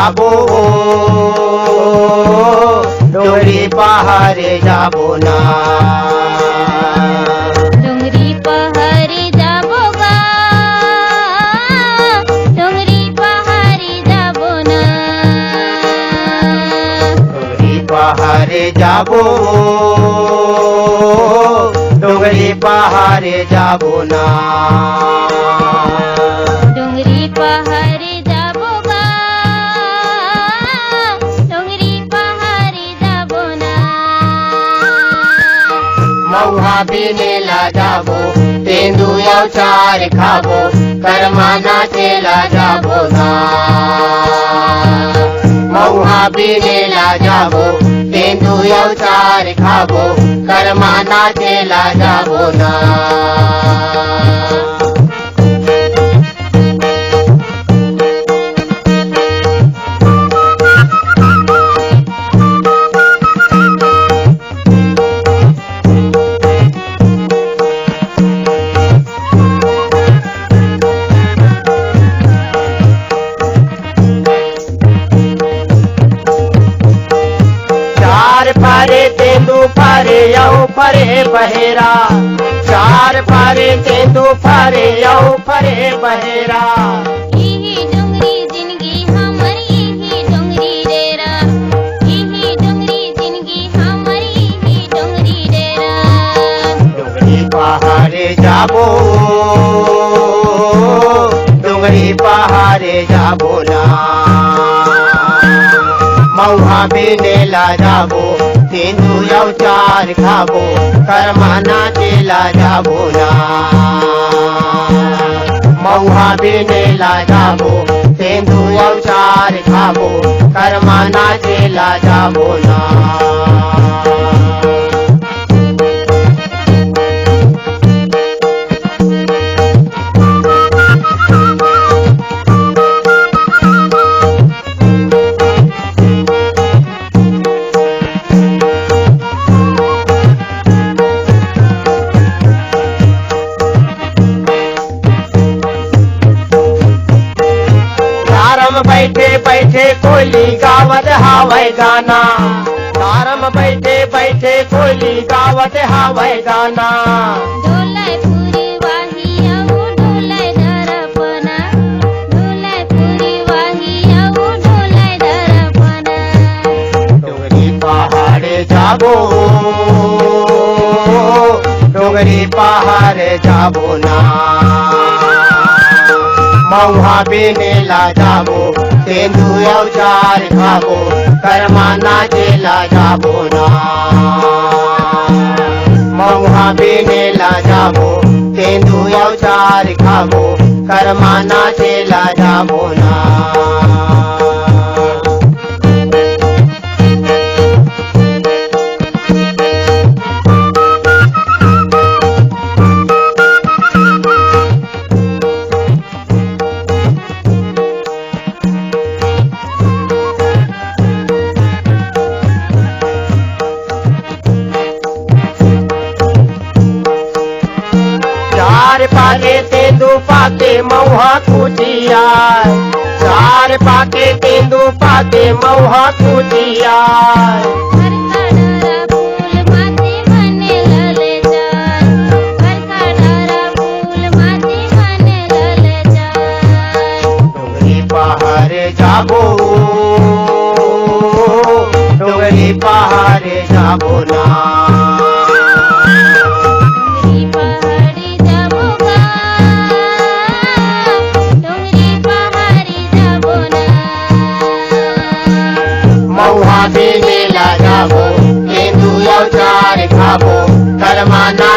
जाबो डोंगरी पहारे जाबो ना डोंगरी पहारे जाबो गा डोंगरी पहारे जाबो ना डोंगरी पहारे जाबो डोंगरी पहारे जाबो ना डोंगरी पहारे जाबो गा डोंगरी पहारे जाबो ना मऊहा बिनेला जाबो तेंदू चार खाबो करमाना चेला जाबो ना मऊहा बिनेला जाबो तेंदू चार खाबो करमाना चेला जाबो ना फारे तेंदू फारे यऊ फरे बहेरा चार फारे तेंदू फारे यऊ फरे बहेरा इही डोंगरी जिंदगी हमारी इही डोंगरी डेरा इही डोंगरी जिंदगी हमारी इही डोंगरी डेरा डोंगरी पहारे जाबो डोंगरी पहारे जाबो ना मऊहा बिनेला जाबो तेंदू चार खाबो करमाना चेला जाबो ना मऊहा बिनेला जाबो तेंदू चार खाबो करमाना चेला जाबो ना बैठे बैठे कोयली गावत हावै गाना तारम बैठे बैठे कोयली गावत हावै गाना डोलाय पुरी वाही आऊ डोलाय दरपना डोलाय पुरी वाही आऊ डोलाय दरपना डोंगरी पहाड़े जाबो डोंगरी पहाड़े जाबो ना मऊहा बिनेला जाबो तेंदू चार खाबो करमाना चेला जाबो ना मऊहा बिनेला जाबो तेंदू चार खाबो करमाना चेला जाबो ना चार पाके तेंदू पाके मऊहा कुटिया चार पाके तेंदू पाके मऊहा कुटिया खरखडारा फूल माथे मने लले जाय खरखडारा फूल माथे मने लले जाय डोंगरी पहाड़े जाबो डोंगरी पहाड़े जाबो ना डोंगरी पहाड़ी जाबो गा डोंगरी पहाड़ी जाबो ना मऊहा बिनेला जाबो तेंदू चार खाबो करमाना